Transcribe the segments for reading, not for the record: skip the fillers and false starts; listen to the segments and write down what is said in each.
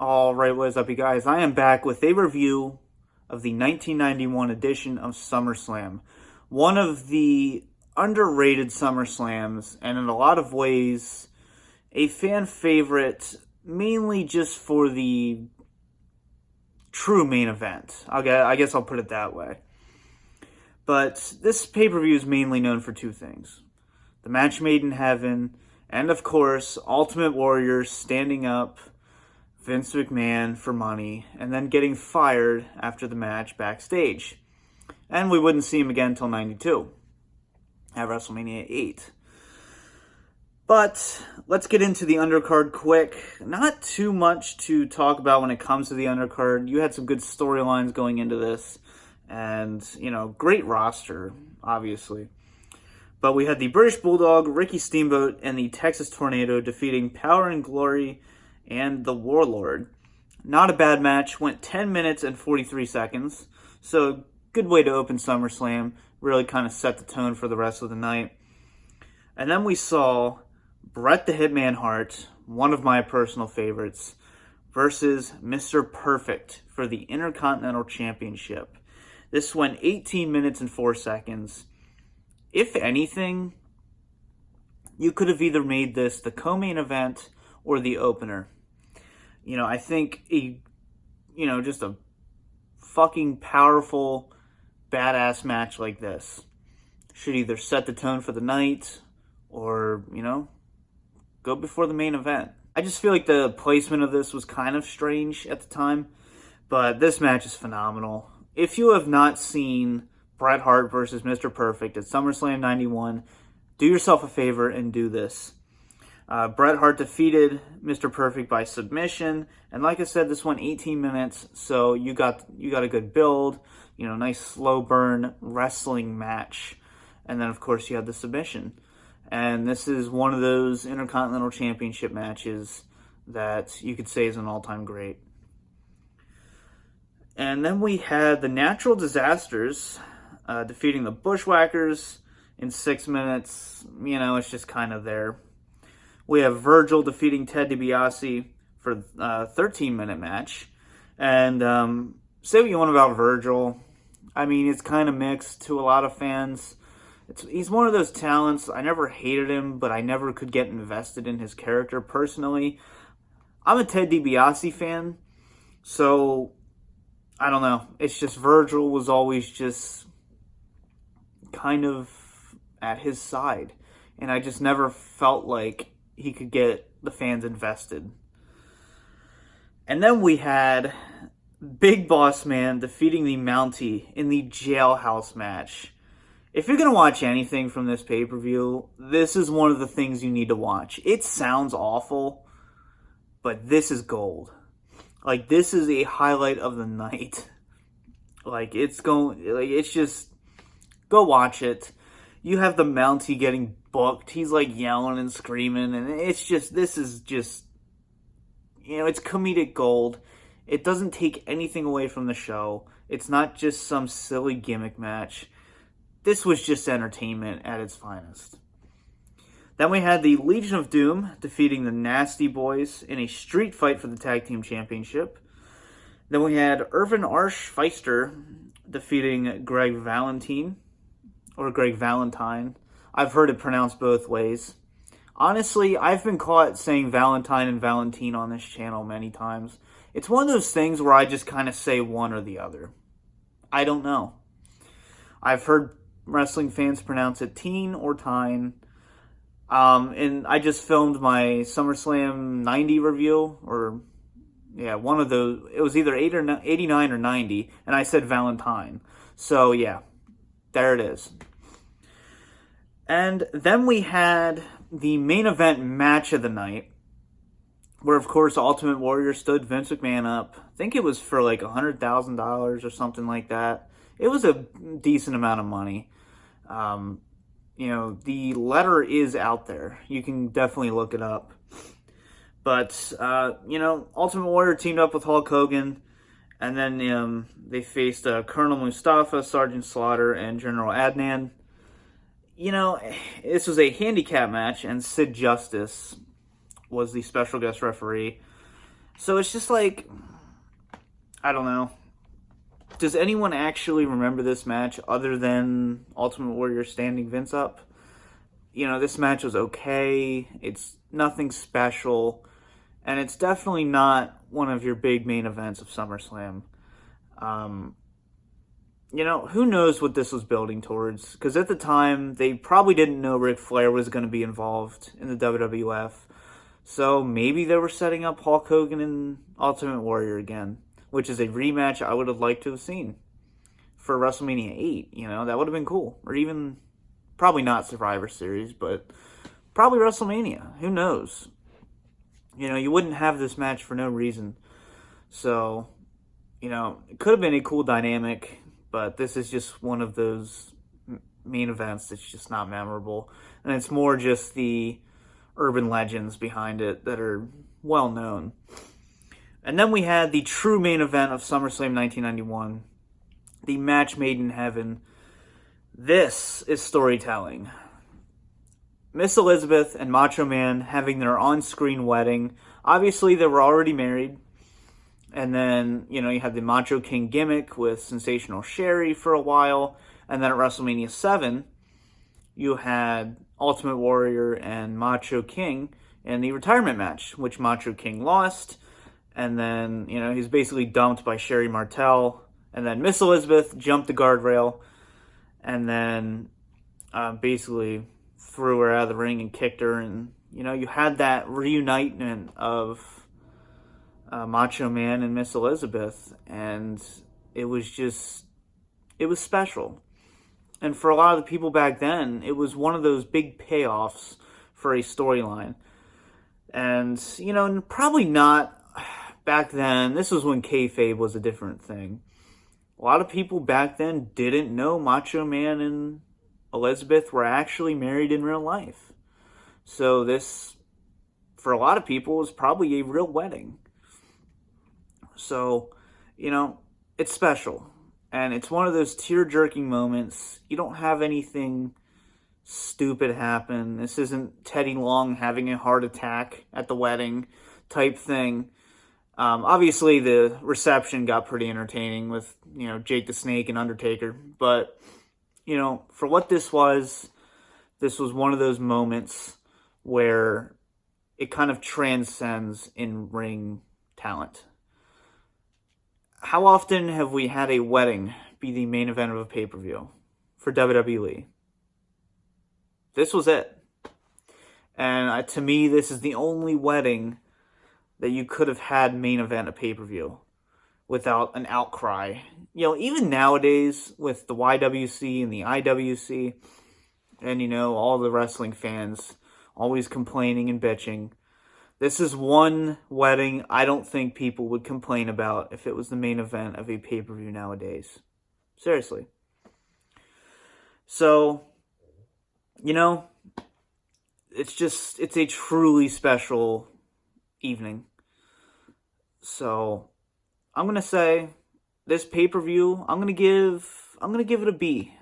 All right, what is up, you guys? I am back with a review of the 1991 edition of SummerSlam. One of the underrated SummerSlams, and in a lot of ways, a fan favorite, mainly just for the true main event. I guess I'll put it that way. But this pay-per-view is mainly known for two things. The match made in heaven, and of course, Ultimate Warrior standing up Vince McMahon for money, and then getting fired after the match backstage. And we wouldn't see him again until 92, at WrestleMania 8. But let's get into the undercard quick. Not too much to talk about when it comes to the undercard. You had some good storylines going into this, and, great roster, obviously. But we had the British Bulldog, Ricky Steamboat, and the Texas Tornado defeating Power and Glory and the Warlord. Not a bad match. Went 10 minutes and 43 seconds. So, good way to open SummerSlam. Really kind of set the tone for the rest of the night. And then we saw Bret the Hitman Hart, one of my personal favorites, versus Mr. Perfect for the Intercontinental Championship. This went 18 minutes and 4 seconds. If anything, you could have either made this the co-main event or the opener. I think just a fucking powerful, badass match like this should either set the tone for the night or, go before the main event. I just feel like the placement of this was kind of strange at the time, but this match is phenomenal. If you have not seen Bret Hart versus Mr. Perfect at SummerSlam 91, do yourself a favor and do this. Bret Hart defeated Mr. Perfect by submission, and like I said, this went 18 minutes, so you got a good build, nice slow burn wrestling match, and then of course you had the submission. And this is one of those Intercontinental Championship matches that you could say is an all-time great. And then we had the Natural Disasters defeating the Bushwhackers in 6 minutes. It's just kind of there. We have Virgil defeating Ted DiBiase for a 13-minute match. And say what you want about Virgil. It's kind of mixed to a lot of fans. He's one of those talents. I never hated him, but I never could get invested in his character personally. I'm a Ted DiBiase fan, so I don't know. It's just Virgil was always just kind of at his side, and I just never felt like he could get the fans invested. And then we had Big Boss Man defeating the Mountie in the Jailhouse match. If you're going to watch anything from this pay-per-view, this is one of the things you need to watch. It sounds awful, but this is gold. This is a highlight of the night. It's just, go watch it. You have the Mountie getting booked. He's yelling and screaming, and this is just, it's comedic gold. It doesn't take anything away from the show. It's not just some silly gimmick match. This was just entertainment at its finest. Then we had the Legion of Doom defeating the Nasty Boys in a street fight for the Tag Team Championship. Then we had Irvin Arshfeister defeating Greg Valentine. I've heard it pronounced both ways. Honestly, I've been caught saying Valentine and Valentine on this channel many times. It's one of those things where I just kind of say one or the other. I don't know. I've heard wrestling fans pronounce it teen or tine. And I just filmed my SummerSlam 90 review, one of those. It was either 89 or 90, and I said Valentine. So, yeah, there it is. And then we had the main event match of the night, where, of course, Ultimate Warrior stood Vince McMahon up. I think it was for $100,000 or something like that. It was a decent amount of money. The letter is out there. You can definitely look it up. But, Ultimate Warrior teamed up with Hulk Hogan. And then they faced Colonel Mustafa, Sergeant Slaughter, and General Adnan. This was a handicap match, and Sid Justice was the special guest referee. So it's just like, I don't know. Does anyone actually remember this match other than Ultimate Warrior standing Vince up? This match was okay. It's nothing special. And it's definitely not one of your big main events of SummerSlam. Um, who knows what this was building towards? Because at the time, they probably didn't know Ric Flair was going to be involved in the WWF. So maybe they were setting up Hulk Hogan and Ultimate Warrior again, which is a rematch I would have liked to have seen for WrestleMania 8. That would have been cool. Or even, probably not Survivor Series, but probably WrestleMania. Who knows? You wouldn't have this match for no reason. So, it could have been a cool dynamic, but this is just one of those main events that's just not memorable. And it's more just the urban legends behind it that are well known. And then we had the true main event of SummerSlam 1991, the match made in heaven. This is storytelling. Miss Elizabeth and Macho Man having their on-screen wedding. Obviously, they were already married. And then, you had the Macho King gimmick with Sensational Sherry for a while. And then at WrestleMania 7, you had Ultimate Warrior and Macho King in the retirement match, which Macho King lost. And then, he's basically dumped by Sherry Martel. And then Miss Elizabeth jumped the guardrail. And then basically threw her out of the ring and kicked her. And, you had that reunitement of Macho Man and Miss Elizabeth. And it was special. And for a lot of the people back then, it was one of those big payoffs for a storyline. And, probably not back then. This was when kayfabe was a different thing. A lot of people back then didn't know Macho Man and Elizabeth were actually married in real life. So this, for a lot of people, was probably a real wedding. So, it's special. And it's one of those tear-jerking moments. You don't have anything stupid happen. This isn't Teddy Long having a heart attack at the wedding type thing. Obviously, the reception got pretty entertaining with, Jake the Snake and Undertaker. But, for what this was one of those moments where it kind of transcends in-ring talent. How often have we had a wedding be the main event of a pay-per-view for WWE? This was it. And to me, this is the only wedding that you could have had main event a pay-per-view without an outcry. Even nowadays with the YWC and the IWC and, all the wrestling fans always complaining and bitching, this is one wedding I don't think people would complain about if it was the main event of a pay-per-view nowadays. Seriously. So, it's a truly special evening. So, I'm going to say this pay-per-view, I'm going to give it a B.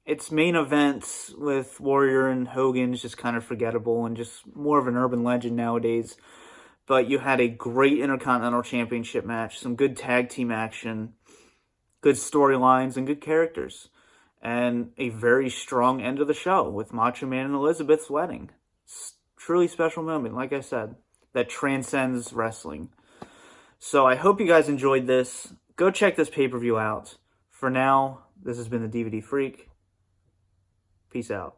Its main events with Warrior and Hogan is just kind of forgettable and just more of an urban legend nowadays. But you had a great Intercontinental Championship match, some good tag team action, good storylines, and good characters. And a very strong end of the show with Macho Man and Elizabeth's wedding. Truly special moment, like I said, that transcends wrestling. So I hope you guys enjoyed this. Go check this pay-per-view out. For now, this has been the DVD Freak. Peace out.